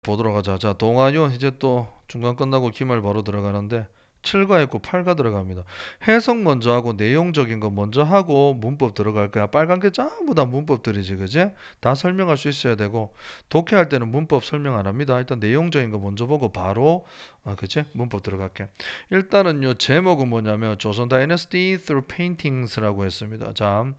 보도록 하자. 자, 동아요. 이제 또 중간 끝나고 기말 바로 들어가는데 7가 있고 8가 들어갑니다. 해석 먼저 하고 내용적인 거 먼저 하고 문법 들어갈 거야. 빨간 게 전부 다 문법들이지, 그지? 다 설명할 수 있어야 되고 독해할 때는 문법 설명 안 합니다. 일단 내용적인 거 먼저 보고 바로 그치? 문법 들어갈게. 일단은요 제목은 뭐냐면 조선 다이너스티 through paintings라고 했습니다. 자.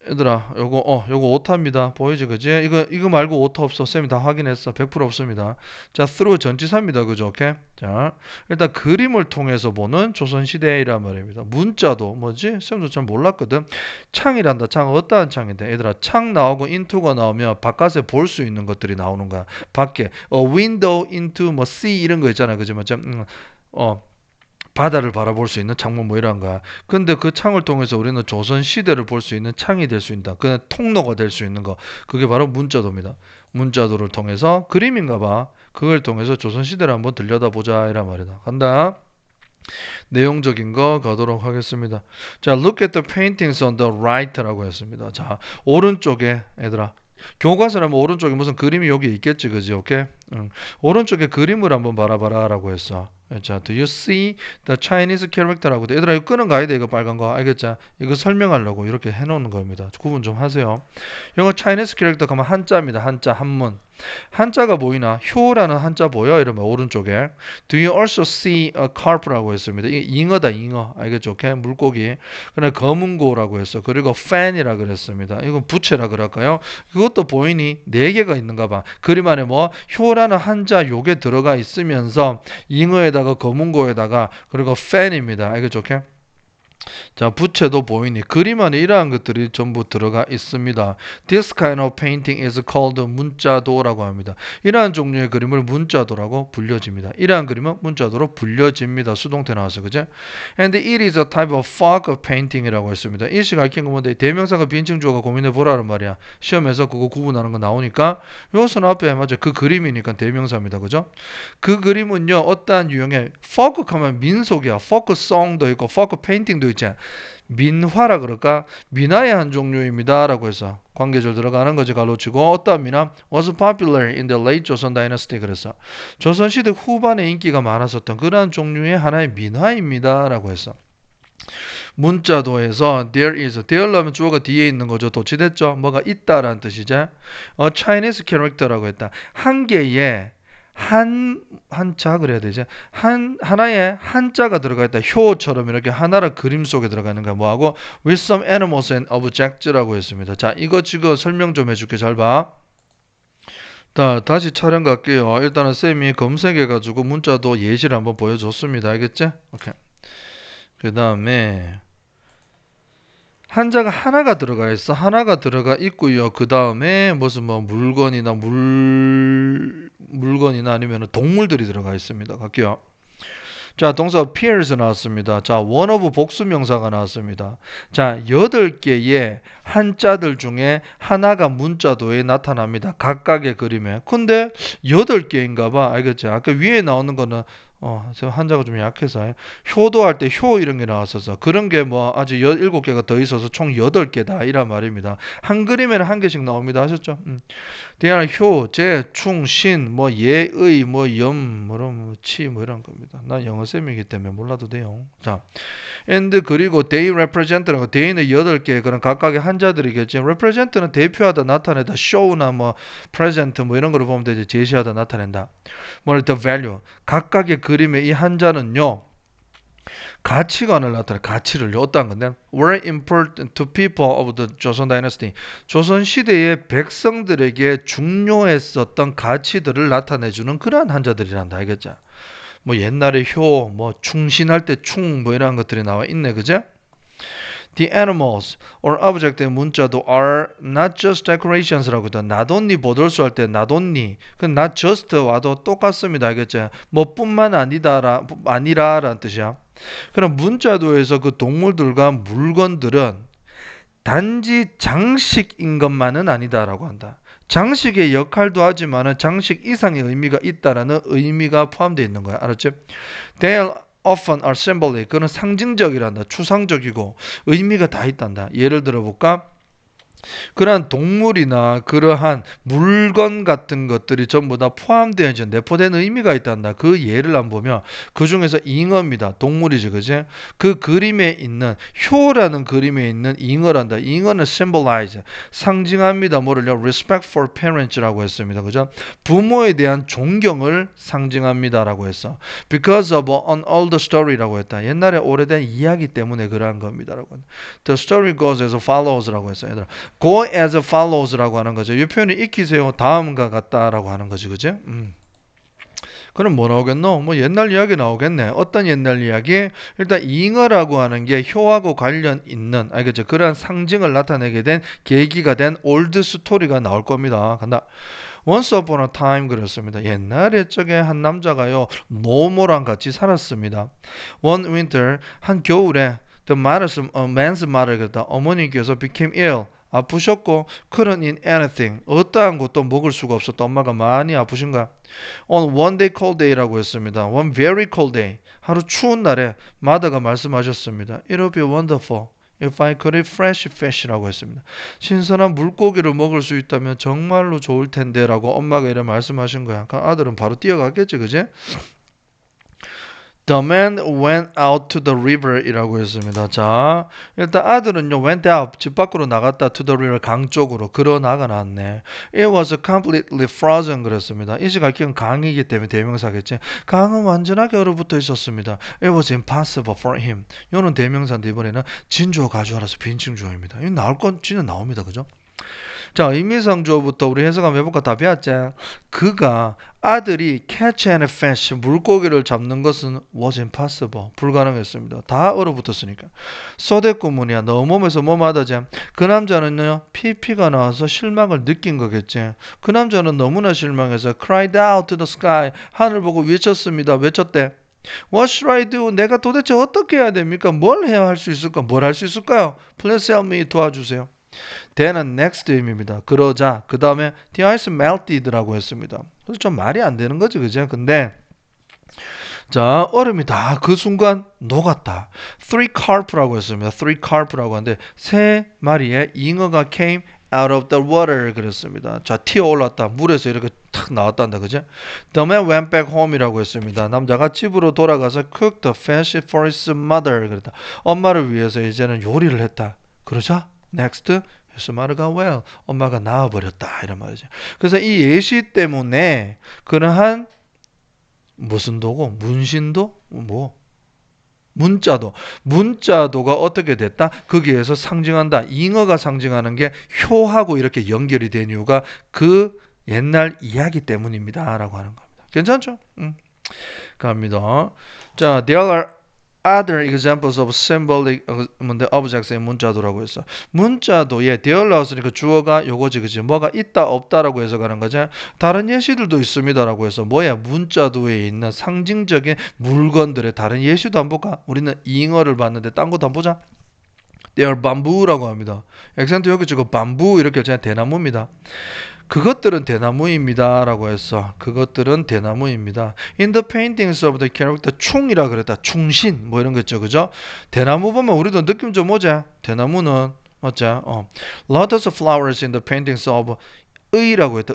얘들아, 요거 오타입니다. 보이지, 그지? 이거 말고 오타 없어. 쌤이 다 확인했어. 100% 없습니다. 자, through 전치사입니다. 그죠? 오케이? 자, 일단 그림을 통해서 보는 조선시대이란 말입니다. 문자도 뭐지? 쌤도 잘 몰랐거든. 창이란다. 창, 어떠한 창인데? 얘들아, 창 나오고 into가 나오면 바깥에 볼 수 있는 것들이 나오는 거야. 밖에. window into 뭐 sea 이런 거 있잖아. 그지? 맞죠? 바다를 바라볼 수 있는 창문 뭐 이런 거. 근데 그 창을 통해서 우리는 조선 시대를 볼 수 있는 창이 될 수 있다. 그냥 통로가 될 수 있는 거. 그게 바로 문자도입니다. 문자도를 통해서 그림인가 봐. 그걸 통해서 조선 시대를 한번 들여다보자 이란 말이다. 간다. 내용적인 거 가도록 하겠습니다. 자, look at the paintings on the right라고 했습니다. 자, 오른쪽에 얘들아. 교과서라면 오른쪽에 무슨 그림이 여기 있겠지, 그지? 오케이? 오른쪽에 그림을 한번 바라봐라라고 했어. 자, do you see the Chinese character라고 돼. 얘들아, 이거 끄는 거 아니다, 이거 빨간 거. 알겠죠? 이거 설명하려고 이렇게 해놓는 겁니다. 구분 좀 하세요. 이거 Chinese character 가면 한자입니다. 한자, 한문. 한자가 보이나? 효라는 한자 보여? 이러면 오른쪽에. Do you also see a carp라고 했습니다. 이게 잉어다, 잉어. 알겠죠? 오케이? 물고기. 그다음에 검은고라고 했어. 그리고 fan이라 그랬습니다. 이건 부채라 그럴까요? 그것도 보이니? 4개가 있는가 봐. 그림 안에 뭐? 효라는 한자 요게 들어가 있으면서 잉어에다가 검은고에다가 그리고 fan입니다. 알겠죠? 오케이? 자, 부채도 보이니 그림 안에 이러한 것들이 전부 들어가 있습니다. This kind of painting is called 문자도라고 합니다. 이러한 종류의 그림을 문자도라고 불려집니다. 이러한 그림은 문자도로 불려집니다. 수동태 나와서 그죠? And it is a type of fog painting이라고 했습니다. 이 시가 가르친 건 뭔데? 대명사가 빈칭주어가 고민해 보라는 말이야. 시험에서 그거 구분하는 거 나오니까 요선 앞에 맞아 그 그림이니까 대명사입니다. 그죠? 그 그림은요 어떠한 유형의 fog 하면 민속이야. folk song도 있고 folk painting도 있지. 민화라 그럴까? 민화의 한 종류입니다. 라고 해서 관계절 들어가는 거지 갈로치고 어떤 민화? was popular in the late Joseon dynasty 그래서 조선시대 후반에 인기가 많았었던 그러한 종류의 하나의 민화입니다. 라고 했어. 문자도에서 there is, there로 하면 주어가 뒤에 있는 거죠. 도치됐죠? 뭐가 있다라는 뜻이죠. Chinese character라고 했다. 한 개의 한자 그래야 되죠. 하나의 한자가 들어가 있다. 효처럼 이렇게 하나를 그림 속에 들어가는 거 뭐하고 with some animals and objects라고 했습니다. 자, 이거 지금 설명 좀 해줄게. 잘 봐. 자, 다시 촬영 갈게요. 일단은 쌤이 검색해가지고 문자도 예시를 한번 보여줬습니다. 알겠지? 오케이. 그 다음에 한자가 하나가 들어가 있어. 하나가 들어가 있고요. 그 다음에 무슨 뭐 물건이나 물건이나 아니면 동물들이 들어가 있습니다. 갈게요. 자, 동사 appears 나왔습니다. 자, one of 복수명사가 나왔습니다. 자, 8개의 한자들 중에 하나가 문자도에 나타납니다. 각각의 그림에. 근데 8개인가 봐. 알겠죠? 아까 위에 나오는 거는 제가 한자가 좀 약해서 효도 할 때 효 이런 게 나왔어서 그런 게 뭐 아직 7개가 더 있어서 총 8개다 이란 말입니다. 한 그림에는 한 개씩 나옵니다. 하셨죠? 대한 효, 제, 충, 신, 뭐 예, 의, 뭐 염, 뭐 치, 뭐 이런 겁니다. 난 영어쌤이기 때문에 몰라도 돼요. 자, and 그리고 they represent라고 they는 8개 그런 각각의 한자들이겠지. represent는 대표하다, 나타내다, show나 뭐 present 뭐 이런 거를 보면 되지. 제시하다, 나타낸다. 뭐 the value 각각의 그림의 이 한자는요 가치관을 나타내 가치를요 어떤 건데 were important to people of the Joseon dynasty 조선 시대의 백성들에게 중요했었던 가치들을 나타내주는 그러한 한자들이란다. 알겠죠? 뭐 옛날에 효, 뭐 충신할 때 충 뭐 이런 것들이 나와 있네. 그죠? The animals or object의 문자도 are not just decorations라고 했다. not only 보돌수 할 때 not only 그 not just 와도 똑같습니다. 알겠죠? 뭐 뿐만 아니라라는 뜻이야. 그럼 문자도에서 그 동물들과 물건들은 단지 장식인 것만은 아니다라고 한다. 장식의 역할도 하지만 장식 이상의 의미가 있다라는 의미가 포함되어 있는 거야. 알았지? They often are symbolic. 그는 상징적이란다. 추상적이고 의미가 다 있단다. 예를 들어 볼까? 그러한 동물이나 그러한 물건 같은 것들이 전부 다 포함되어 있는 내포된 의미가 있단다. 그 예를 한번 보면 그 중에서 잉어입니다. 동물이지, 그지? 그 그림에 있는 효라는 그림에 있는 잉어란다. 잉어는 symbolize 상징합니다. 뭐를요? respect for parents라고 했습니다. 그죠? 부모에 대한 존경을 상징합니다라고 했어. because of an old story라고 했다. 옛날에 오래된 이야기 때문에 그러한 겁니다라고. The story goes as follows라고 했어. 얘들아. Go as follows라고 하는 거죠. 이 표현을 익히세요. 다음과 같다라고 하는 거지, 그지? 그럼 뭐 나오겠노? 뭐 옛날 이야기 나오겠네. 어떤 옛날 이야기? 일단 잉어라고 하는 게 효하고 관련 있는, 알겠죠? 그러한 상징을 나타내게 된 계기가 된 올드 스토리가 나올 겁니다. 간다. Once upon a time 그랬습니다. 옛날에 적에 한 남자가요, 노모랑 같이 살았습니다. One winter, 한 겨울에 The man's mother 그랬다. 어머니께서 became ill. 아프셨고 couldn't eat anything. 어떠한 것도 먹을 수가 없었다. 엄마가 많이 아프신가? On one day cold day라고 했습니다. One very cold day. 하루 추운 날에 mother가 말씀하셨습니다. It would be wonderful if I could eat fresh fish라고 했습니다. 신선한 물고기를 먹을 수 있다면 정말로 좋을 텐데라고 엄마가 이래 말씀하신 거야. 그럼 아들은 바로 뛰어갔겠지, 그지? The man went out to the river 이라고 했습니다. 자, 일단 아들은요, went out, 집 밖으로 나갔다 to the river, 강 쪽으로, 걸어 나가놨네. It was completely frozen 그랬습니다. 이 시각 기은 강이기 때문에 대명사겠지. 강은 완전하게 얼어붙어 있었습니다. It was impossible for him. 이거는 대명사인데 이번에는 진주어 가주어라서 빈칭주어입니다. 이거 나올 건 진짜 나옵니다. 그죠? 자, 의미상주어부터 우리 해석 한번 해볼까? 다 배웠지? 그가 아들이 catch and fish 물고기를 잡는 것은 was impossible 불가능했습니다. 다 얼어붙었으니까. 소대구문이야. 너 몸에서 뭐 맞아지? 그 남자는요 피피가 나와서 실망을 느낀 거겠지. 그 남자는 너무나 실망해서 cried out to the sky 하늘 보고 외쳤습니다. 외쳤대. What should I do? 내가 도대체 어떻게 해야 됩니까? 뭘 해야 할 수 있을까? 뭘 할 수 있을까요? Please help me 도와주세요. then은 next 의미입니다. 그러자 그 다음에 the ice melted라고 했습니다. 그래서 좀 말이 안 되는 거지, 그죠? 근데 자, 얼음이 다 그 순간 녹았다. three carp라고 했습니다. three carp라고 하는데 세 마리의 잉어가 came out of the water 그랬습니다. 자, 튀어 올랐다. 물에서 이렇게 탁 나왔단다. 그죠? The man went back home이라고 했습니다. 남자가 집으로 돌아가서 cooked the fish for his mother 그랬다. 엄마를 위해서 이제는 요리를 했다. 그러자 next, his mother got well. 엄마가 나아버렸다. 이런 말이죠. 그래서 이 예시 때문에 그러한 무슨 도고? 문신도? 뭐? 문자도가 어떻게 됐다? 거기에서 상징한다. 잉어가 상징하는 게 효하고 이렇게 연결이 된 이유가 그 옛날 이야기 때문입니다. 라고 하는 겁니다. 괜찮죠? 갑니다. 자, there are other examples of symbolic objects의 문자도라고 했어. 문자도에 there 나왔으니까 주어가 요거지, 그치? 뭐가 있다, 없다라고 해석하는 거지. 다른 예시들도 있습니다라고 해서 뭐야? 문자도에 있는 상징적인 물건들의 다른 예시도 한번 볼까? 우리는 잉어를 봤는데 딴 것도 한번 보자. They are bamboo라고 합니다. 액센트 여기 지금 bamboo 이렇게 그냥 대나무입니다. 그것들은 대나무입니다. 라고 했어. 그것들은 대나무입니다. In the paintings of the character, 충이라 그랬다. 충신, 뭐 이런 거 있죠. 그죠? 대나무 보면 우리도 느낌 좀 오자. 대나무는, 맞죠? Lots of flowers in the paintings of 의라고 했다.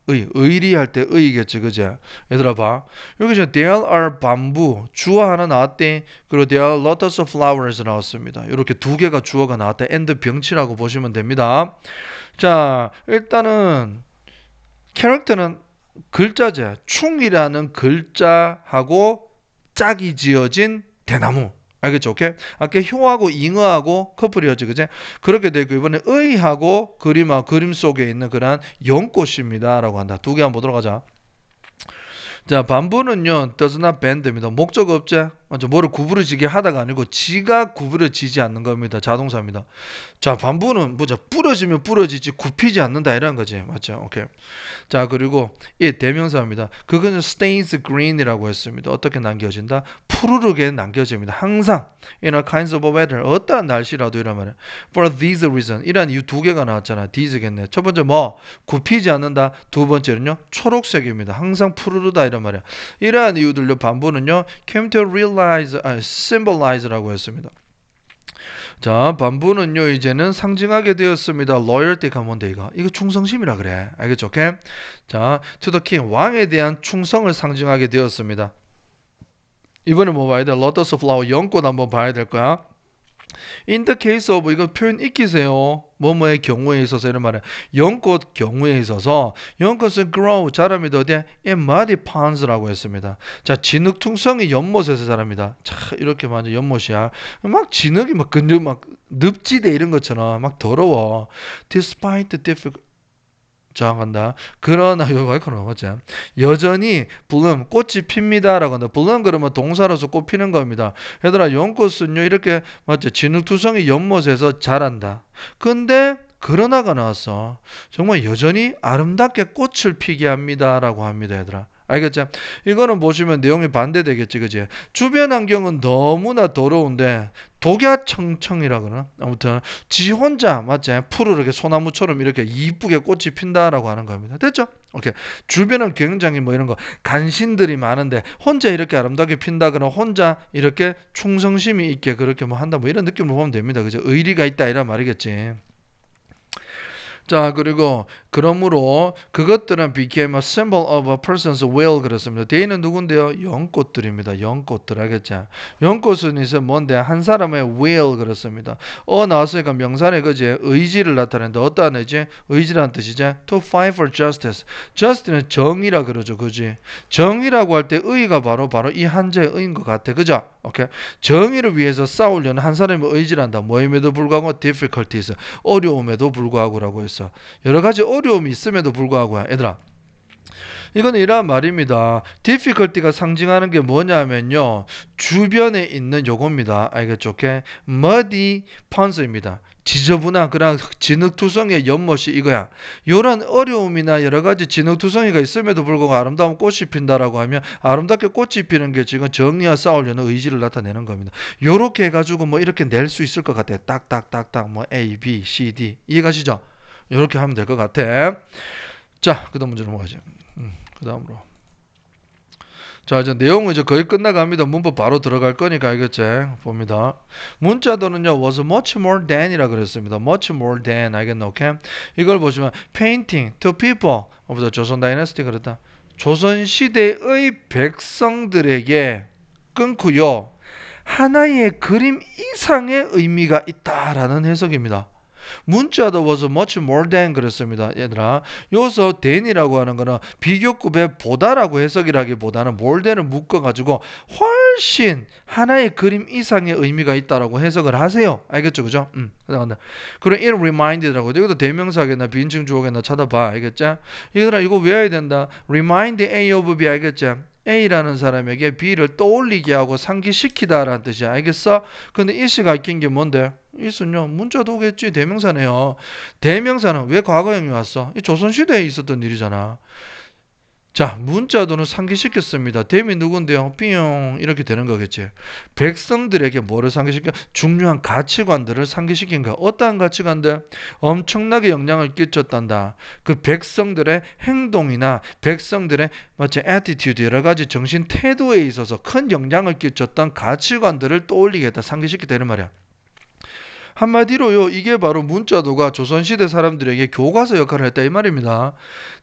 의리할 때 의겠지, 그제? 얘들아 봐. 여기 지금 there are bamboo 주어 하나 나왔대. 그리고 there are lots of flowers 나왔습니다. 이렇게 두 개가 주어가 나왔다. and 병치라고 보시면 됩니다. 자, 일단은 캐릭터는 글자제 충이라는 글자하고 짝이 지어진 대나무. 알겠죠? 오케이? 아까 효하고 잉어하고 커플이었지, 그제? 그렇게 되고, 이번에 의하고 그림 속에 있는 그러한 연꽃입니다. 라고 한다. 두 개 한번 보도록 하자. 자, 반부는요, does not bend입니다. 목적 없지? 맞죠? 뭐를 구부러지게 하다가 아니고, 지가 구부러지지 않는 겁니다. 자동사입니다. 자, 반부는 뭐죠? 부러지면 부러지지, 굽히지 않는다. 이런 거지. 맞죠? 오케이. 자, 그리고 이 대명사입니다. 그거는 stains green이라고 했습니다. 어떻게 남겨진다? 푸르르게 남겨집니다. 항상 in all kinds of weather 어떠한 날씨라도 이란 말이야. For these reason 이란 이유 두 개가 나왔잖아. these겠네. 첫 번째 뭐 굽히지 않는다. 두 번째는요 초록색입니다. 항상 푸르르다 이란 말이야. 이러한 이유들로 반부는요 came to realize, symbolize라고 했습니다. 자, 반부는요, 이제는 상징하게 되었습니다. loyalty가 뭔데, 이거? 이거 충성심이라 그래. 알겠죠? 오케이? 자, to the king, 왕에 대한 충성을 상징하게 되었습니다. 이번에 뭐 봐야 돼? lotus flower, 연꽃 한번 봐야 될 거야. In the case of, 이거 표현 익히세요. 뭐뭐의 경우에 있어서 이런 말이야. 연꽃 경우에 있어서 연꽃은 grow, 자랍니다. 어디에? in muddy ponds라고 했습니다. 자, 진흙퉁성이 연못에서 자랍니다. 자, 이렇게 완전 연못이야. 막 진흙이 막 근육 막 늪지대 이런 것처럼 막 더러워. Despite the difficult 자, 간다. 그러나, 이거 와이커는 맞지? 여전히, bloom, 꽃이 핍니다. 라고 한다. bloom 그러면 동사로서 꽃피는 겁니다. 얘들아, 연꽃은요, 이렇게, 맞지? 진흙투성이 연못에서 자란다. 근데, 그러나가 나왔어. 정말 여전히 아름답게 꽃을 피게 합니다. 라고 합니다, 얘들아. 알겠죠? 이거는 보시면 내용이 반대되겠지, 그지? 주변 환경은 너무나 더러운데 독야청청이라 그러나? 아무튼 지 혼자 맞지? 푸르르게 소나무처럼 이렇게 이쁘게 꽃이 핀다라고 하는 겁니다. 됐죠? 오케이. 주변은 굉장히 뭐 이런 거 간신들이 많은데 혼자 이렇게 아름답게 핀다거나 혼자 이렇게 충성심이 있게 그렇게 뭐 한다 뭐 이런 느낌을 보면 됩니다. 그죠? 의리가 있다 이런 말이겠지. 자, 그리고 그러므로 그것들은 became a symbol of a person's will 그렇습니다. 대인은 누군데요? 연꽃들입니다. 연꽃들 알겠죠? 연꽃은 이제 뭔데? 한 사람의 will 그렇습니다. 나왔으니까 명사에 그지 의지를 나타낸다. 어떠한 의지? 의지라는 뜻이죠. To fight for justice. justice는 정의라 그러죠. 그지? 정의라고 할 때 의가 바로 이 한자의 의인 것 같아. 그죠? 오케이. 정의를 위해서 싸우려는 한 사람의 의지란다. 뭐임에도 불구하고 difficulties. 어려움에도 불구하고라고 했어. 여러 가지 어려움이 있음에도 불구하고야. 얘들아. 이건 이런 말입니다. difficulty가 상징하는 게 뭐냐면요. 주변에 있는 요겁니다. 알겠죠? 오케이? muddy ponds입니다. 지저분한 그런 진흙투성이의 연못이 이거야. 이런 어려움이나 여러 가지 진흙투성이가 있음에도 불구하고 아름다운 꽃이 핀다라고 하면 아름답게 꽃이 피는 게 지금 정의와 싸우려는 의지를 나타내는 겁니다. 요렇게 해가지고 뭐 이렇게 낼 수 있을 것 같아. 딱딱딱딱 뭐 A, B, C, D 이해가시죠? 요렇게 하면 될 것 같아. 자, 그 다음 문제 넘어가죠. 그 다음으로. 자, 이제 내용은 이제 거의 끝나갑니다. 문법 바로 들어갈 거니까 알겠지? 봅니다. 문자도는요, was much more than이라 그랬습니다. much more than, 알겠나? 오케이? 이걸 보시면, painting to people of the 조선 다이너스티 그랬다. 조선 시대의 백성들에게 끊고요, 하나의 그림 이상의 의미가 있다라는 해석입니다. 문자도 was much more than 그랬습니다. 얘들아, 여기서 than이라고 하는 거는 비교급의 보다라고 해석이라기보다는 more than을 묶어가지고 훨씬 하나의 그림 이상의 의미가 있다라고 해석을 하세요. 알겠죠? 그죠? 그리고 it reminded라고 이것도 대명사겠나 비인칭 주어겠나 찾아봐. 알겠죠? 얘들아, 이거 외워야 된다. remind A of B 알겠죠? A라는 사람에게 B를 떠올리게 하고 상기시키다라는 뜻이야. 알겠어? 근데 이시가 낀 게 뭔데? 이는요 문자도 오겠지. 대명사네요. 대명사는 왜 과거형이 왔어? 이 조선시대에 있었던 일이잖아. 자, 문자도는 상기시켰습니다. 댐이 누군데요? 삐용 이렇게 되는 거겠지. 백성들에게 뭐를 상기시켜? 중요한 가치관들을 상기시킨 거야. 어떠한 가치관들? 엄청나게 영향을 끼쳤단다. 그 백성들의 행동이나 백성들의 마치 attitude 여러 가지 정신 태도에 있어서 큰 영향을 끼쳤던 가치관들을 떠올리겠다. 상기시키다 이런 말이야. 한마디로요, 이게 바로 문자도가 조선시대 사람들에게 교과서 역할을 했다 이 말입니다.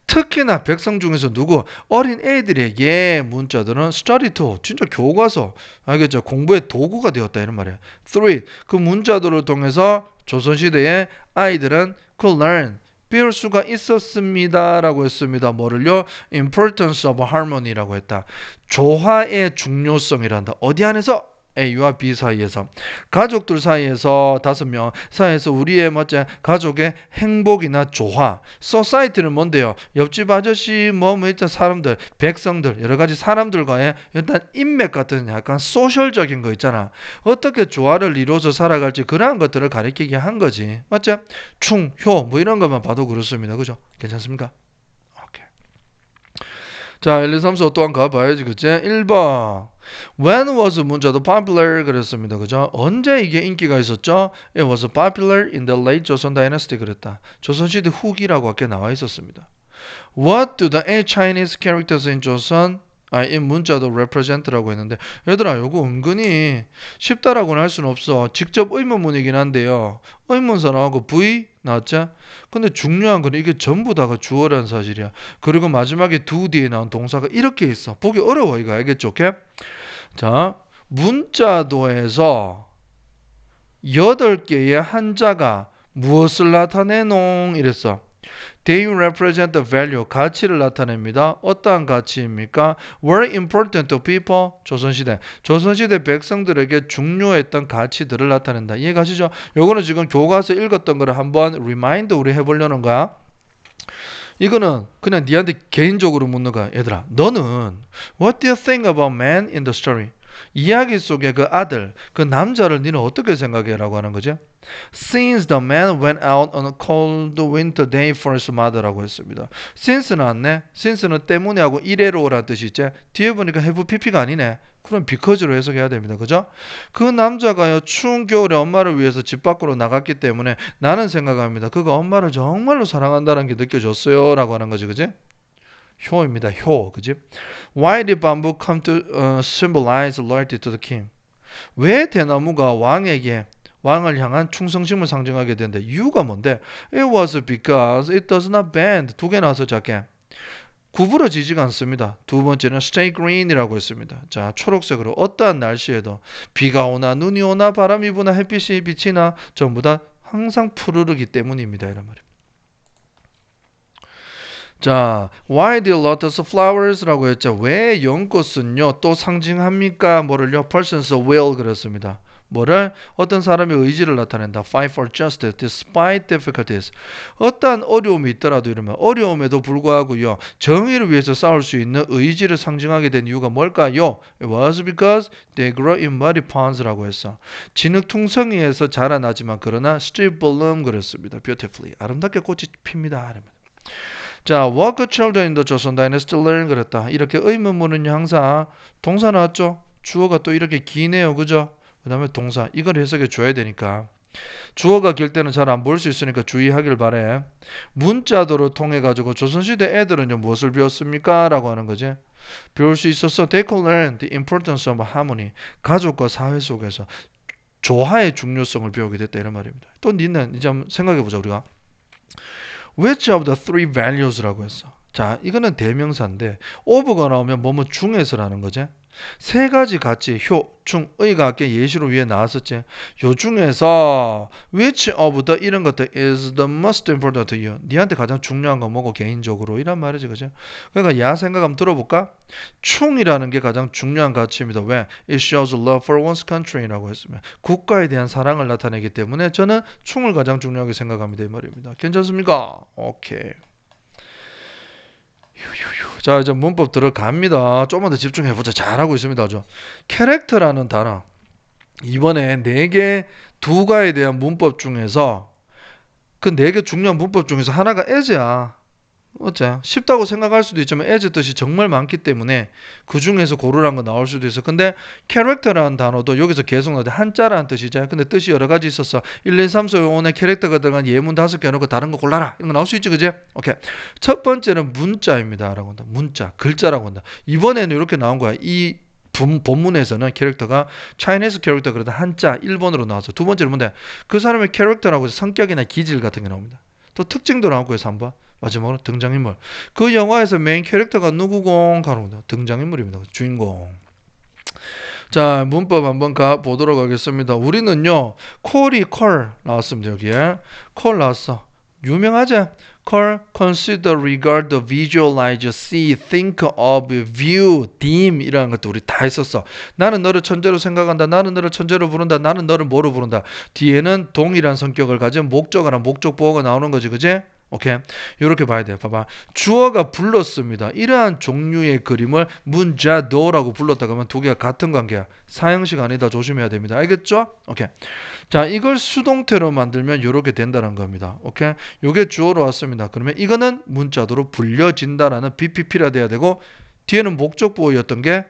특히나 백성 중에서 누구? 어린 애들에게 문자도는 study tool, 진짜 교과서, 알겠죠? 공부의 도구가 되었다 이런 말이에요. 3. 그 문자도를 통해서 조선시대의 아이들은 could learn, 배울 수가 있었습니다 라고 했습니다. 뭐를요? importance of harmony라고 했다. 조화의 중요성이란다. 어디 안에서? A와 B 사이에서, 가족들 사이에서 5명 사이에서 우리의 멋진 가족의 행복이나 조화. society는 뭔데요? 옆집 아저씨 일단 사람들, 백성들 여러 가지 사람들과의 일단 인맥 같은 약간 소셜적인 거 있잖아. 어떻게 조화를 이루어서 살아갈지 그러한 것들을 가리키게 한 거지. 맞죠? 충, 효 뭐 이런 것만 봐도 그렇습니다. 그죠? 괜찮습니까? 오케이. 자, 1, 2, 3, 4 또한 가봐야지. 그치? 1번. When was 문자도 popular 그랬습니다. 그죠? 언제 이게 인기가 있었죠? It was popular in the late Joseon dynasty 그랬다. 조선시대 후기라고 아까 나와 있었습니다. What do the eight Chinese characters in Joseon 이 문자도 represent라고 했는데 얘들아 요거 은근히 쉽다라고는 할 수는 없어. 직접 의문문이긴 한데요. 의문사 나오고 V 나왔죠? 근데 중요한 건 이게 전부 다가 주어라는 사실이야. 그리고 마지막에 do 뒤에 나온 동사가 이렇게 있어. 보기 어려워 이거 알겠죠? 오케이? 자, 문자도에서 8개의 한자가 무엇을 나타내농 이랬어. They represent the value, 가치를 나타냅니다. 어떠한 가치입니까? Were important to people, 조선시대. 조선시대 백성들에게 중요했던 가치들을 나타낸다. 이해가시죠? 요거는 지금 교과서 읽었던 거를 한번 리마인드 우리 해보려는 거야. 이거는 그냥 니한테 개인적으로 묻는 거야. 얘들아, 너는 What do you think about man in the story? 이야기 속의 그 아들, 그 남자를 니는 어떻게 생각해? 라고 하는 거죠. Since the man went out on a cold winter day for his mother라고 했습니다. Since 나왔네. Since는 때문에 하고 이래로라는 뜻이 있지. 뒤에 보니까 have pp가 아니네. 그럼 because로 해석해야 됩니다. 그죠? 그 남자가요 추운 겨울에 엄마를 위해서 집 밖으로 나갔기 때문에 나는 생각합니다. 그가 엄마를 정말로 사랑한다는 게 느껴졌어요. 라고 하는 거지. 그지? 효입니다. 효. 그지? Why did bamboo come to symbolize loyalty to the king? 왜 대나무가 왕을 향한 충성심을 상징하게 되는데 이유가 뭔데? It was because it does not bend. 두 개 나와서 작게. 구부러지지가 않습니다. 두 번째는 stay green이라고 했습니다. 자, 초록색으로 어떠한 날씨에도 비가 오나 눈이 오나 바람이 부나 햇빛이 비치나 전부 다 항상 푸르르기 때문입니다. 이런 말입니다. 자, why the lotus flowers라고 했죠. 왜 연꽃은요 또 상징합니까? 뭐를요? person's will 그랬습니다. 뭐를? 어떤 사람의 의지를 나타낸다. fight for justice despite difficulties. 어떠한 어려움이 있더라도 이러면 어려움에도 불구하고요 정의를 위해서 싸울 수 있는 의지를 상징하게 된 이유가 뭘까요? It was because they grow in muddy ponds라고 했어. 진흙퉁성이에서 자라나지만 그러나 still bloom 그랬습니다. beautifully. 아름답게 꽃이 핍니다. 자, work children in the Joseon Dynasty learn 그랬다. 이렇게 의문문은 항상 동사 나왔죠? 주어가 또 이렇게 기네요. 그죠? 그 다음에 동사. 이걸 해석해 줘야 되니까. 주어가 길 때는 잘 안 보일 수 있으니까 주의하길 바래. 문자도를 통해 가지고 조선시대 애들은요 무엇을 배웠습니까? 라고 하는 거지. 배울 수 있었어. They could learn the importance of harmony. 가족과 사회 속에서 조화의 중요성을 배우게 됐다. 이런 말입니다. 또 니는 이제 한번 생각해 보자 우리가. Which of the three values라고 했어. 자, 이거는 대명사인데 of가 나오면 뭐뭐 중에서라는 거지. 세 가지 가치, 효, 중, 의가 아까 예시로 위에 나왔었지. 요 중에서 which of the 이런 것들 is the most important to you. 니한테 가장 중요한 건 뭐고 개인적으로 이란 말이지, 그죠? 그러니까 야 생각 한번 들어볼까? 충이라는 게 가장 중요한 가치입니다. 왜? It shows love for one's country라고 했으면 국가에 대한 사랑을 나타내기 때문에 저는 충을 가장 중요하게 생각합니다. 이 말입니다. 괜찮습니까? 오케이. 자, 이제 문법 들어갑니다. 조금만 더 집중해보자. 잘하고 있습니다. 아주. 캐릭터라는 단어. 이번에 4개 두가에 대한 문법 중에서 그 4개 중요한 문법 중에서 하나가 as야. 어째? 쉽다고 생각할 수도 있지만 as 뜻이 정말 많기 때문에 그 중에서 고르라는 거 나올 수도 있어. 근데 캐릭터라는 단어도 여기서 계속 나오는데 한자라는 뜻이죠. 근데 뜻이 여러 가지 있었어. 1, 2, 3, 4, 5의 캐릭터가 들어간 예문 5개 놓고 다른 거 골라라. 이런 거 나올 수 있지, 그지? 오케이. 첫 번째는 문자입니다. 라고 한다. 문자, 글자라고 한다. 이번에는 이렇게 나온 거야. 이 본문에서는 캐릭터가 차이니스 캐릭터 그러다 한자 1번으로 나와서 두 번째는 뭔데? 그 사람의 캐릭터라고 해서 성격이나 기질 같은 게 나옵니다. 또 특징도 나오고 해서 한번 마지막으로 등장인물. 그 영화에서 메인 캐릭터가 누구공? 가로입니다. 등장인물입니다. 주인공. 자, 문법 한번 가보도록 하겠습니다. 우리는요, 콜 나왔습니다. 여기에. 콜 나왔어. 유명하지? call, consider, regard, visualize, see, think of, view, deem 이라는 것도 우리 다 했었어. 나는 너를 천재로 생각한다. 나는 너를 천재로 부른다. 나는 너를 뭐로 부른다. 뒤에는 동일한 성격을 가진 목적어나 목적보어가 나오는 거지. 그지? 오케이. 이렇게 봐야 돼요. 봐봐. 주어가 불렀습니다. 이러한 종류의 그림을 문자도라고 불렀다 그러면 두 개가 같은 관계야. 사형식 아니다. 조심해야 됩니다. 알겠죠? 오케이. 자, 이걸 수동태로 만들면 이렇게 된다는 겁니다. 오케이. 요게 주어로 왔습니다. 그러면 이거는 문자도로 불려진다라는 BPP라 돼야 되고 뒤에는 목적보어였던 게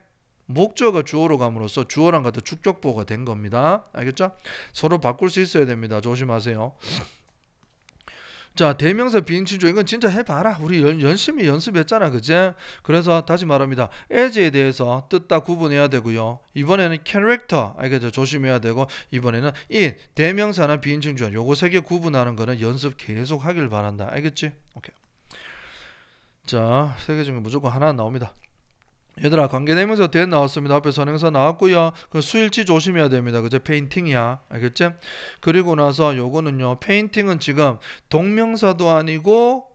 목적어가 주어로 감으로써 주어랑 같은 축적보어가 된 겁니다. 알겠죠? 서로 바꿀 수 있어야 됩니다. 조심하세요. 자, 대명사 비인칭조 이건 진짜 해봐라. 우리 열심히 연습했잖아, 그지? 그래서 다시 말합니다. as에 대해서 뜻 다 구분해야 되고요. 이번에는 character, 알겠죠? 조심해야 되고 이번에는 in, 대명사나 비인칭조 요거 세 개 구분하는 거는 연습 계속 하길 바란다. 알겠지? 오케이. 자, 세 개 중에 무조건 하나 나옵니다. 얘들아, 관계대명사 대 나왔습니다. 앞에 선행사 나왔고요. 그 수일치 조심해야 됩니다. 그죠? 페인팅이야. 알겠지? 그리고 나서 요거는요. 페인팅은 지금 동명사도 아니고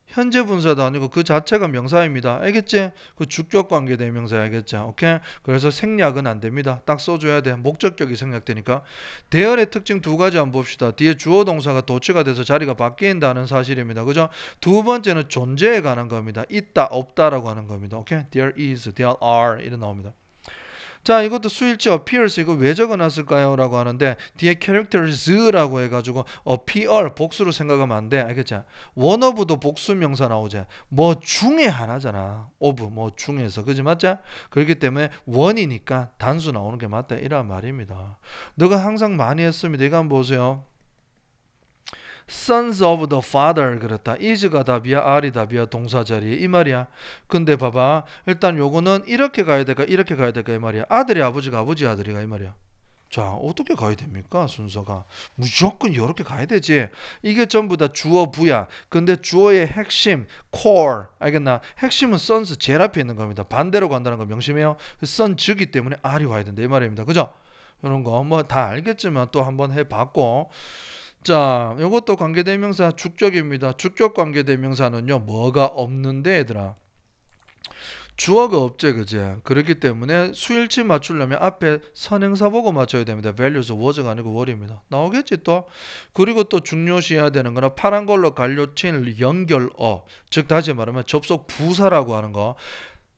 현재 분사도 아니고 그 자체가 명사입니다. 알겠지? 그 주격 관계대명사 알겠지? 오케이? 그래서 생략은 안 됩니다. 딱 써줘야 돼. 목적격이 생략되니까. 대열의 특징 두 가지 한번 봅시다. 뒤에 주어 동사가 도치가 돼서 자리가 바뀐다는 사실입니다. 그죠? 두 번째는 존재에 관한 겁니다. 있다, 없다라고 하는 겁니다. 오케이? There is, there are 이런 나옵니다. 자, 이것도 수일치 appears 이거 왜 적어놨을까요? 라고 하는데 뒤에 characters라고 해가지고 appear 복수로 생각하면 안 돼. 알겠지? one of도 복수 명사 나오지. 뭐 중에 하나잖아. of 뭐 중에서. 그지 맞지? 그렇기 때문에 one이니까 단수 나오는 게 맞다. 이란 말입니다. 너가 항상 많이 했습니다. 이거 한번 보세요. sons of the father 그랬다. is가 답이야, are이 답이야, 동사 자리에 이 말이야. 근데 봐봐, 일단 요거는 이렇게 가야 될까, 이렇게 가야 될까 이 말이야. 아들이 아버지가, 아버지 아들이가 이 말이야. 자, 어떻게 가야 됩니까? 순서가 무조건 이렇게 가야 되지. 이게 전부 다 주어 부야. 근데 주어의 핵심 core, 알겠나? 핵심은 sons 제일 앞에 있는 겁니다. 반대로 간다는 거 명심해요. sons이기 때문에 are이 와야 된다 이 말입니다. 그죠? 이런 거 뭐 다 알겠지만 또 한번 해봤고. 자, 이것도 관계대명사 주격입니다. 주격 관계대명사는요, 뭐가 없는데, 얘들아. 주어가 없지, 그지? 그렇기 때문에 수일치 맞추려면 앞에 선행사 보고 맞춰야 됩니다. values, was가 아니고 were입니다. 나오겠지, 또? 그리고 또 중요시해야 되는 거는 파란 걸로 갈려친 연결어. 즉, 다시 말하면 접속 부사라고 하는 거.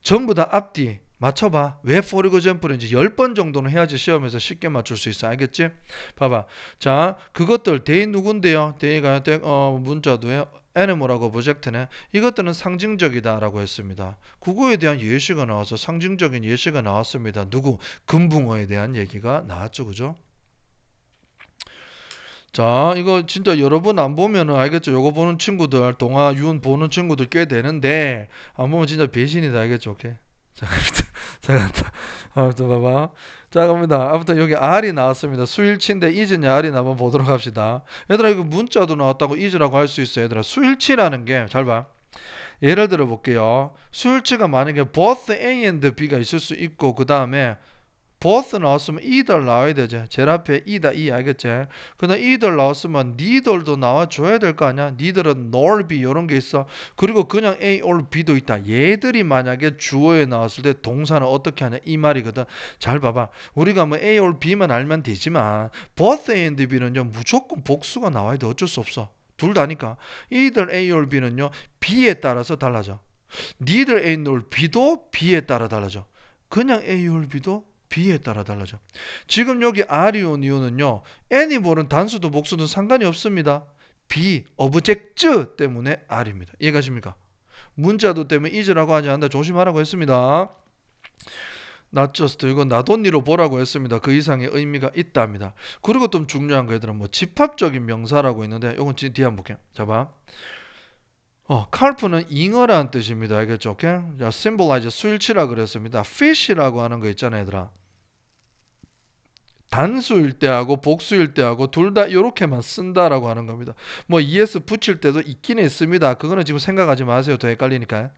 전부 다 앞뒤. 맞춰봐. 왜 for example인지 10번 정도는 해야지 시험에서 쉽게 맞출 수 있어. 알겠지? 봐봐. 자, 그것들 대의 누군데요? 대의가 문자도에 애니멀하고 오브젝트네. 이것들은 상징적이다라고 했습니다. 국어에 대한 예시가 나와서 상징적인 예시가 나왔습니다. 누구? 금붕어에 대한 얘기가 나왔죠. 그죠? 자, 이거 진짜 여러 번 안 보면은 알겠죠? 요거 보는 친구들, 동화, 윤 보는 친구들 꽤 되는데, 안 보면 진짜 배신이다. 알겠죠? 오케이? 자, 자, 아무튼 봐봐. 자, 갑니다. 아무튼 여기 R이 나왔습니다. 수일치인데 is냐 R이나 한번 보도록 합시다. 얘들아, 이거 문자도 나왔다고 is라고 할 수 있어요. 얘들아, 수일치라는 게, 잘 봐. 예를 들어 볼게요. 수일치가 만약에 both A and B가 있을 수 있고, 그 다음에 both 나왔으면 either 나와야 되지. 제일 앞에 이다, 이, 알겠지? 그 다음 either 나왔으면 neither도 나와줘야 될 거 아니야? neither은 nor be 이런 게 있어. 그리고 그냥 A or B도 있다. 얘들이 만약에 주어에 나왔을 때 동사는 어떻게 하냐? 이 말이거든. 잘 봐봐. 우리가 뭐 A or B만 알면 되지만 both A and B는요 무조건 복수가 나와야 돼. 어쩔 수 없어. 둘 다니까. either A or B는요 B에 따라서 달라져. neither A nor B도 B에 따라 달라져. 그냥 A or B도 B에 따라 달라져. 지금 여기 R이 온 이유는요. 애니멀은 단수도 복수도 상관이 없습니다. B, object 때문에 R입니다. 이해가십니까? 문자도 때문에 is라고 하지 않는다. 조심하라고 했습니다. not just 이건 not only로 보라고 했습니다. 그 이상의 의미가 있답니다. 그리고 좀 중요한 거 얘들아 뭐 집합적인 명사라고 있는데 이건 뒤에 한번 볼게요. 자 봐. carp는 잉어라는 뜻입니다. 알겠죠? 오케이? 자, symbolize 수일치라 그랬습니다. fish라고 하는 거 있잖아요, 얘들아. 단수일 때하고 복수일 때하고 둘 다 이렇게만 쓴다라고 하는 겁니다. 뭐 es 붙일 때도 있긴 있습니다. 그거는 지금 생각하지 마세요. 더 헷갈리니까.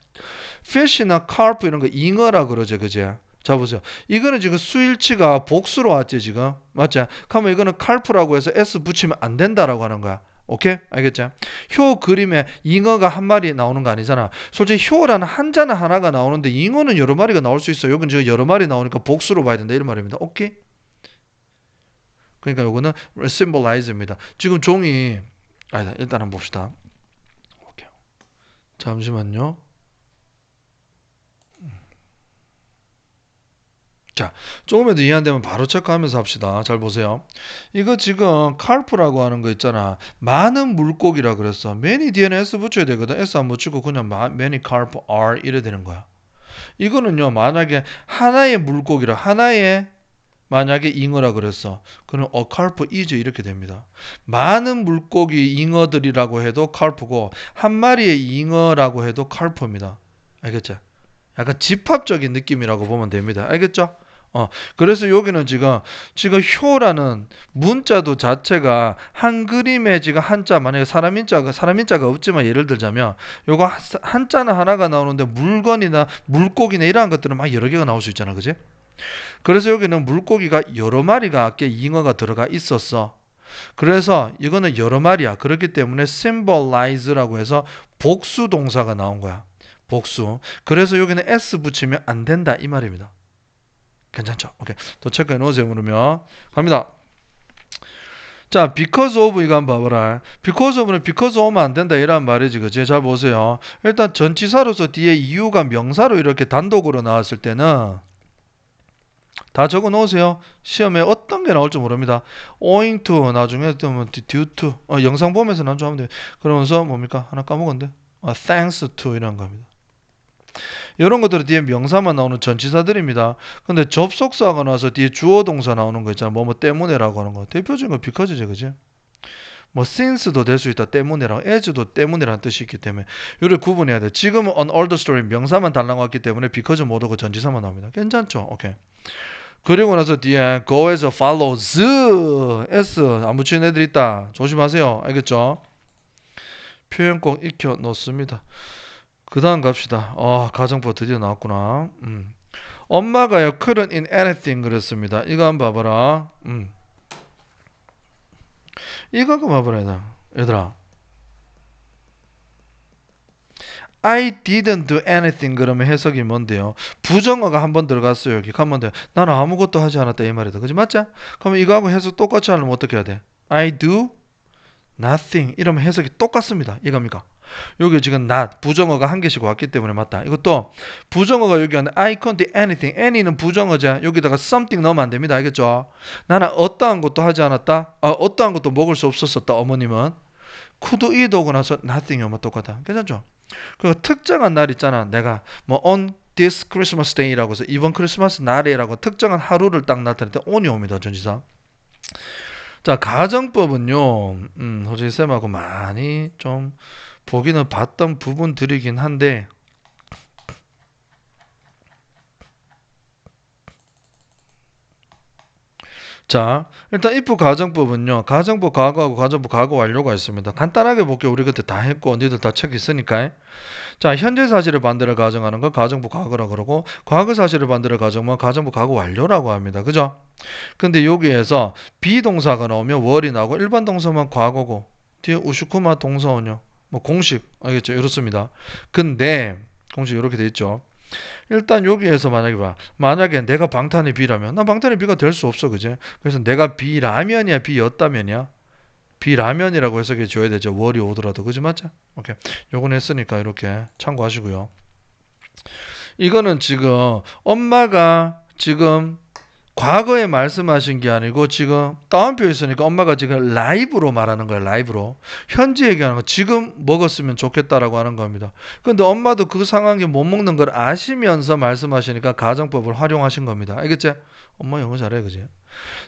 fish나 carp 이런 거 잉어라 그러죠. 그죠? 자 보세요. 이거는 지금 수일치가 복수로 왔지 지금. 맞죠? 그러면 이거는 carp라고 해서 s 붙이면 안 된다라고 하는 거야. 오케이? 알겠죠? 효 그림에 잉어가 한 마리 나오는 거 아니잖아. 솔직히 효라는 한자는 하나가 나오는데 잉어는 여러 마리가 나올 수 있어요. 여긴 지금 여러 마리 나오니까 복수로 봐야 된다. 이런 말입니다. 오케이? 그러니까 요거는 symbolize입니다. 지금 종이 아니다. 일단 한번 봅시다. 오케이. 잠시만요. 자, 조금만 더 이해 안 되면 바로 체크하면서 합시다. 잘 보세요. 이거 지금 carp라고 하는 거 있잖아. 많은 물고기라 그랬어. many 뒤에는 s 붙여야 되거든. s 안 붙이고 그냥 many carp are 이래 되는 거야. 이거는요. 만약에 하나의 물고기라 하나의 만약에 잉어라 그랬어. 그럼 a carp is 이렇게 됩니다. 많은 물고기 잉어들이라고 해도 carp고 한 마리의 잉어라고 해도 carp입니다. 알겠죠? 약간 집합적인 느낌이라고 보면 됩니다. 알겠죠? 그래서 여기는 지금 효라는 문자도 자체가 한 그림에 지금 한자, 만약에 사람 인자가 없지만 예를 들자면 요거 한자는 하나가 나오는데 물건이나 물고기나 이러한 것들은 막 여러 개가 나올 수 있잖아. 그지? 그래서 여기는 물고기가 여러 마리가 아까 잉어가 들어가 있었어. 그래서 이거는 여러 마리야. 그렇기 때문에 symbolize라고 해서 복수 동사가 나온 거야. 복수. 그래서 여기는 s 붙이면 안 된다 이 말입니다. 괜찮죠? 오케이. 또 체크해 놓으세요. 그러면 갑니다. 자, because of 이거 한번 봐봐라. because of는 because of면 안 된다 이란 말이지. 그치? 잘 보세요. 일단 전치사로서 뒤에 이유가 명사로 이렇게 단독으로 나왔을 때는 다 적어 놓으세요. 시험에 어떤 게 나올지 모릅니다. owing to 나중에 또 뭐 due to 영상 보면서 난주하면 돼. 그러면서 뭡니까? 하나 까먹었는데. thanks to 이런 겁니다. 이런 것들은 뒤에 명사만 나오는 전치사들입니다. 근데 접속사가 나와서 뒤에 주어 동사 나오는 거 있잖아. 뭐 때문에라고 하는 거. 대표적인 거 because지, 그지? 뭐 since도 될 수 있다. 때문에라고. as도 때문이라는 뜻이 있기 때문에 이를 구분해야 돼. 지금은 an old story 명사만 달랑 왔기 때문에 because 못 오고 전치사만 나옵니다. 괜찮죠? 오케이. 그리고 나서 뒤에 go as follows s 안 붙이는 애들 있다. 조심하세요. 알겠죠? 표현 꼭 익혀 놓습니다. 그 다음 갑시다. 가정법 드디어 나왔구나. 엄마가요 couldn't in anything 그랬습니다. 이거 한번 봐봐라. 이거 한번 봐봐라 얘들아. I didn't do anything 그러면 해석이 뭔데요? 부정어가 한 번 들어갔어요. 여기 가면 돼. 나는 아무것도 하지 않았다 이 말이다. 그지 맞지? 그러면 이거하고 해석 똑같이 하려면 어떻게 해야 돼? I do nothing 이러면 해석이 똑같습니다. 이겁니까? 여기 지금 not 부정어가 한 개씩 왔기 때문에 맞다. 이것도 부정어가 여기 안에 I can't do anything. any는 부정어자. 여기다가 something 넣으면 안 됩니다. 알겠죠? 나는 어떠한 것도 하지 않았다. 어떠한 것도 먹을 수 없었었다. 어머님은 could eat 오고 나서 nothing 오면 똑같아. 괜찮죠? 그 특정한 날 있잖아. 내가 뭐 on this Christmas day라고 해서 이번 크리스마스 날이라고 특정한 하루를 딱 나타낼 때 on이 옵니다. 전치사. 자, 가정법은요. 호진이 쌤하고 많이 좀 보기는 봤던 부분들이긴 한데 자, 일단 if 가정법은요. 가정법 과거하고 가정법 과거 완료가 있습니다. 간단하게 볼게요. 우리 그때 다 했고 니들 다 책 있으니까. 자, 현재 사실을 반대로 가정하는 건 가정법 과거라 그러고 과거 사실을 반대로 가정하면 가정법 과거 완료라고 합니다. 그죠? 근데 여기에서 비동사가 나오면 월이 나오고 일반 동사만 과거고 뒤에 우슈쿠마 동사원요. 뭐 공식 알겠죠? 이렇습니다. 근데 공식 이렇게 돼 있죠. 일단 여기에서 만약에 내가 방탄의 B라면 난 방탄의 B가 될 수 없어. 그제? 그래서 내가 B라면이야 B였다면이야 B라면이라고 해석해 줘야 되죠. 월이 오더라도. 그지 맞죠? 오케이. 요건 했으니까 이렇게 참고하시고요. 이거는 지금 엄마가 지금 과거에 말씀하신 게 아니고 지금 따옴표 있으니까 엄마가 지금 라이브로 말하는 거예요. 라이브로. 현재 얘기하는 거. 지금 먹었으면 좋겠다라고 하는 겁니다. 근데 엄마도 그 상황에 못 먹는 걸 아시면서 말씀하시니까 가정법을 활용하신 겁니다. 알겠지? 엄마 영어 잘해. 그지?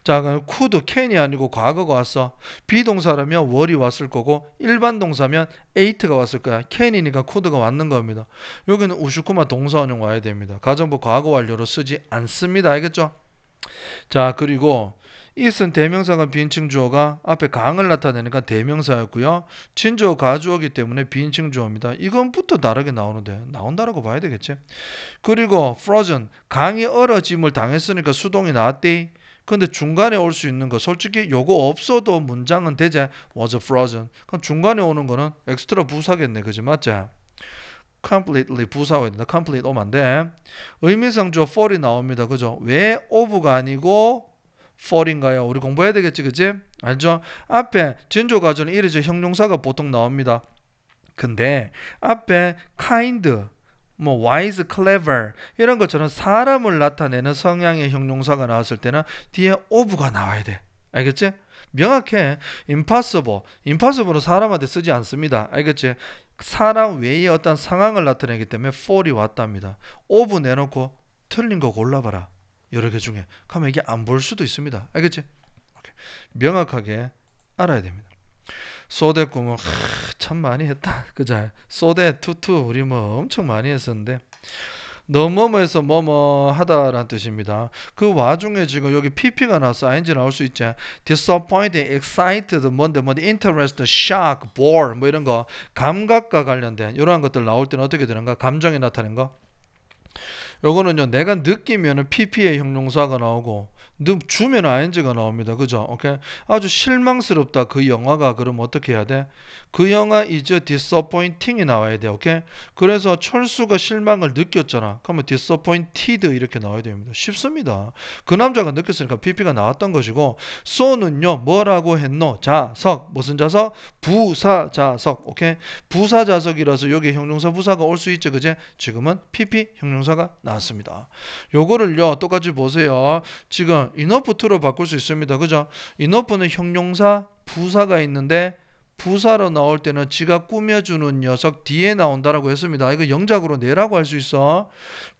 자, 그럼 could, can이 아니고 과거가 왔어. 비동사라면 월이 왔을 거고 일반 동사면 ate가 왔을 거야. can이니까 could가 왔는 겁니다. 여기는 우슈쿠마 동사원형 와야 됩니다. 가정법 과거 완료로 쓰지 않습니다. 알겠죠? 자, 그리고 it은 대명사가 비인칭 주어가 앞에 강을 나타내니까 대명사였고요. 친주어 가주어기 때문에 비인칭 주어입니다. 이건부터 다르게 나오는데 나온다라고 봐야 되겠지. 그리고 frozen 강이 얼어짐을 당했으니까 수동이 나왔대. 근데 중간에 올 수 있는 거 솔직히 요거 없어도 문장은 되지. was frozen. 그럼 중간에 오는 거는 엑스트라 부사겠네. 그지 맞지? completely 부사가 된다. complete 오면 안 돼. 의미상 주어 fall이 나옵니다. 그죠? 왜 of가 아니고 fall인가요? 우리 공부해야 되겠지. 그지? 알죠? 앞에 진조 가주는 이래저 형용사가 보통 나옵니다. 근데 앞에 kind, 뭐 wise, clever 이런 것처럼 사람을 나타내는 성향의 형용사가 나왔을 때는 뒤에 of가 나와야 돼. 알겠지? 명확해. impossible은 사람한테 쓰지 않습니다. 알겠지? 사람 외의 어떤 상황을 나타내기 때문에 fall이 왔답니다. of 내놓고 틀린 거 골라봐라. 여러 개 중에. 그러면 이게 안 볼 수도 있습니다. 알겠지? 오케이. 명확하게 알아야 됩니다. 소대 꿈은 참 많이 했다. 그죠? 소대 투투 우리 뭐 엄청 많이 했었는데 너뭐뭐해서 뭐뭐 하다라는 뜻입니다. 그 와중에 지금 여기 pp가 나왔어. ing 나올 수 있지. disappointed, excited, 뭔데 interest, shock, bore 뭐 이런 거 감각과 관련된 이러한 것들 나올 때는 어떻게 되는가? 감정이 나타낸 거. 요거는요, 내가 느끼면은 PP의 형용사가 나오고, 주면 ing가 나옵니다. 그죠? 오케이? 아주 실망스럽다. 그 영화가, 그럼 어떻게 해야 돼? 그 영화 is disappointing이 나와야 돼. 오케이? 그래서 철수가 실망을 느꼈잖아. 그러면 disappointed 이렇게 나와야 됩니다. 쉽습니다. 그 남자가 느꼈으니까 PP가 나왔던 것이고, so는요, 뭐라고 했노? 자석. 무슨 자석? 부사자석. 오케이? 부사자석이라서 여기 형용사 부사가 올 수 있죠. 그제? 지금은 PP 형용사가 나왔습니다. 요거를요, 똑같이 보세요. 지금 enough to로 바꿀 수 있습니다. 그죠? enough는 형용사, 부사가 있는데, 부사로 나올 때는 지가 꾸며주는 녀석 뒤에 나온다라고 했습니다. 이거 영작으로 내라고 할 수 있어.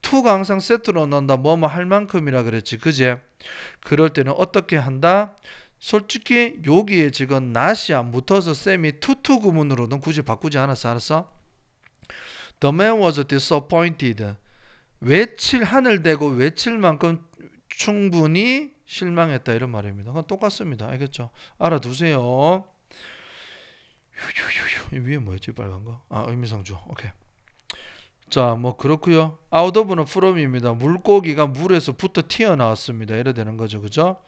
to가 항상 세트로 나온다. 뭐뭐 할 만큼이라 그랬지. 그제? 그럴 때는 어떻게 한다? 솔직히 여기에 지금 not이 안 붙어서 쌤이 투투 구문으로는 굳이 바꾸지 않았어. 알았어? The man was disappointed. 외칠 하늘 대고 외칠 만큼 충분히 실망했다 이런 말입니다. 그건 똑같습니다. 알겠죠? 알아두세요. 이 위에 뭐였지? 빨간 거? 의미상주. 오케이. 자, 뭐 그렇고요. out of는 from입니다. 물고기가 물에서 부터 튀어나왔습니다. 이래 되는 거죠. 그죠?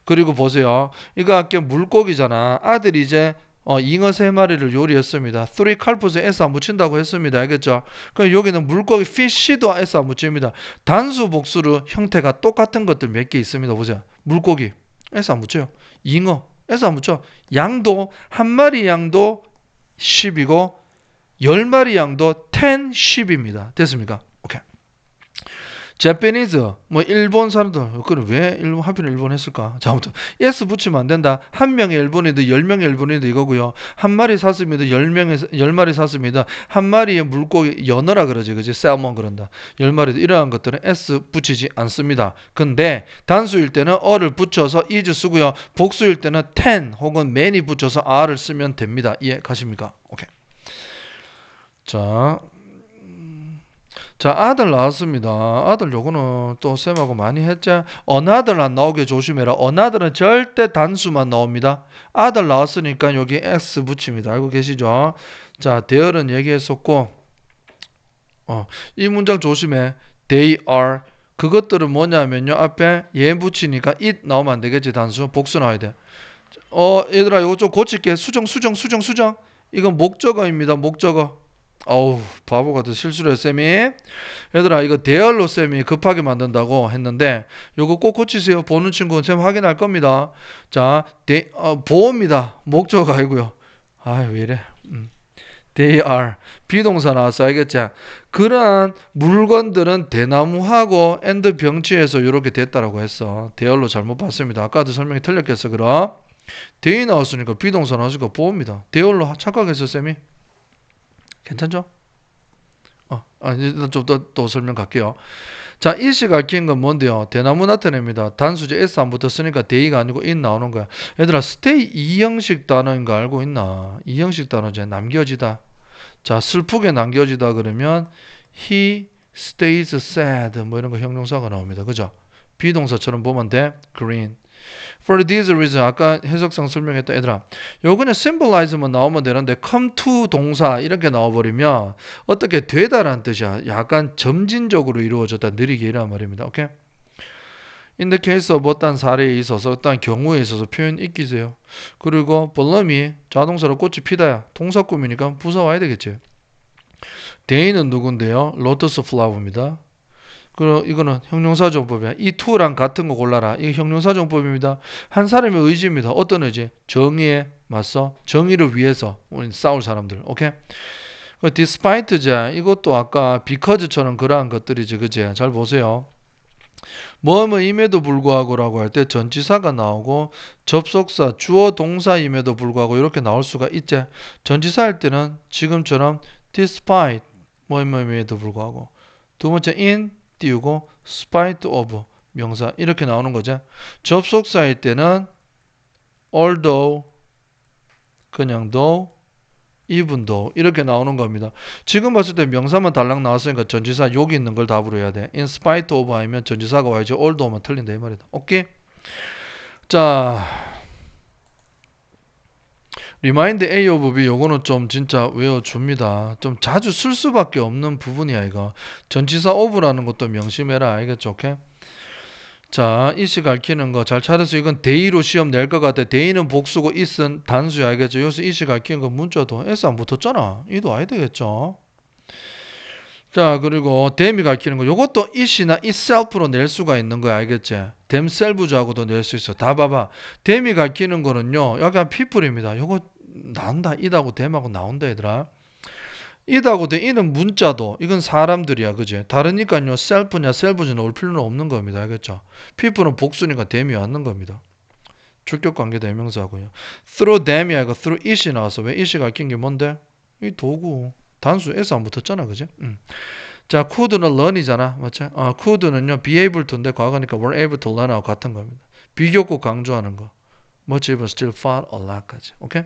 그리고 보세요. 이거 아까 물고기잖아. 아들이 이제 잉어 3마리를 요리했습니다. 3 carps에 S 안 붙인다고 했습니다. 알겠죠? 그럼 여기는 물고기 fish도 S 안 붙입니다. 단수 복수로 형태가 똑같은 것들 몇 개 있습니다. 보세요. 물고기 S 안 붙여요. 잉어 S 안 붙여. 양도 한 마리 양도 10이고 10마리 양도 10, 10입니다. 됐습니까? 오케이. Japanese, 뭐 일본 사람들, 그럼 왜 하필 일본 했을까? 자, 아무튼 S 붙이면 안 된다. 한 명의 일본인도 10명의 일본인도 이거고요. 한 마리 샀습니다. 10마리 샀습니다. 한 마리의 물고기 연어라 그러지, 그지? 셀몬 그런다. 10마리도 이러한 것들은 S 붙이지 않습니다. 근데 단수일 때는 어를 붙여서 is 쓰고요. 복수일 때는 10 혹은 many 붙여서 R을 쓰면 됩니다. 이해 가십니까? 오케이. 자, 아들 나왔습니다. 아들 요거는 또 쌤하고 많이 했죠. 어나들 안 나오게 조심해라. 어나들은 절대 단수만 나옵니다. 아들 나왔으니까 여기 S 붙입니다. 알고 계시죠? 자, there는 얘기했었고, 이 문장 조심해. They are. 그것들은 뭐냐면요. 앞에 얘 붙이니까 it 나오면 안 되겠지. 단수. 복수 나와야 돼. 얘들아, 이거 좀 고칠게. 수정. 이건 목적어입니다. 목적어. 어우, 바보 같은 실수를 했 쌤이. 얘들아, 이거 대열로 쌤이 급하게 만든다고 했는데 요거 꼭 고치세요. 보는 친구는 쌤 확인할 겁니다. 자, 보호입니다. 목적어가 아니고요. 왜 이래. They are. 비동사 나왔어. 알겠지? 그러한 물건들은 대나무하고 and 병치에서 이렇게 됐다라고 했어. 대열로 잘못 봤습니다. 아까도 설명이 틀렸겠어. 그럼 they 나왔으니까 비동사 나왔으니까 보호입니다. 대열로 착각했어 쌤이. 괜찮죠? 일단 좀 더 설명 갈게요. 자, it이 가르치는 건 뭔데요? 대나무 나타냅니다. 단수제 S 안 붙었으니까 they가 아니고 it 나오는 거야. 얘들아, stay 이 형식 단어인 거 알고 있나? 이 형식 단어제 남겨지다. 자, 슬프게 남겨지다 그러면 he stays sad 뭐 이런 거 형용사가 나옵니다. 그죠? 비동사처럼 보면 돼. green. For this reason 아까 해석상 설명했다. 얘들아, 요거는 symbolize만 나오면 되는데 come to 동사 이렇게 나와버리면 어떻게 되다라는 뜻이야. 약간 점진적으로 이루어졌다. 느리게 이란 말입니다. 오케이? In the case of 어떤 사례에 있어서 어떤 경우에 있어서 표현 익히세요. 그리고 볼럼이 자동사로 꽃이 피다야. 동사 꾸미니까 부사 와야 되겠지. they는 누군데요? lotus flower입니다. 그리고 이거는 형용사 정법이야. 이 to랑 같은 거 골라라. 이게 형용사 정법입니다. 한 사람의 의지입니다. 어떤 의지? 정의에 맞서 정의를 위해서 우리 싸울 사람들. 오케이? despite자 이것도 아까 because처럼 그러한 것들이지. 그치? 잘 보세요. 뭐임에도 불구하고라고 할 때 전치사가 나오고 접속사 주어 동사임에도 불구하고 이렇게 나올 수가 있지. 전치사 할 때는 지금처럼 despite 뭐임에도 불구하고 두 번째 in 띄우고 spite of 명사 이렇게 나오는 거죠. 접속사일 때는 although, 그냥 though, even though 이렇게 나오는 겁니다. 지금 봤을 때 명사만 달랑 나왔으니까 전치사 여기 있는 걸 답으로 해야 돼. in spite of 하면 전치사가 와야지 although만 틀린다 이 말이다. 오케이? 자, remind A of B 요거는 좀 진짜 외워줍니다. 좀 자주 쓸 수밖에 없는 부분이야 이거. 전치사 of라는 것도 명심해라. 알겠죠? 오케이? 자, 이시 가르치는 거 잘 찾아서 이건 대의로 시험 낼 것 같아. 대의는 복수고 is은 단수야. 알겠죠? 여기서 이시 가르치는 거 문자도 s 안 붙었잖아. 이도 와야 되겠죠? 자, 그리고 them이 가르치는 거 요것도 it이나 itself로 낼 수가 있는 거야. 알겠지? themselves하고도 낼 수 있어. 다 봐봐. them이 가르치는 거는요. 약간 people입니다. 요거 나온다. it하고 them하고 나온다 얘들아. it하고 them은 문자도 이건 사람들이야. 그지? 다르니까요. self냐 selves 넣을 필요는 없는 겁니다. 알겠죠? people는 복수니까 them이 왔는 겁니다. 주격관계 대명사고요. through them이 아니고 through it이 나와서 왜 it이 가르친 게 뭔데? 이 도구. 단수 s 안 붙었잖아. 그지? 자, could는 learn이잖아. 맞지? could는요. be able to인데 과거니까 were able to learn하고 같은 겁니다. 비교고 강조하는 거. much even still far a lot까지. 오케이?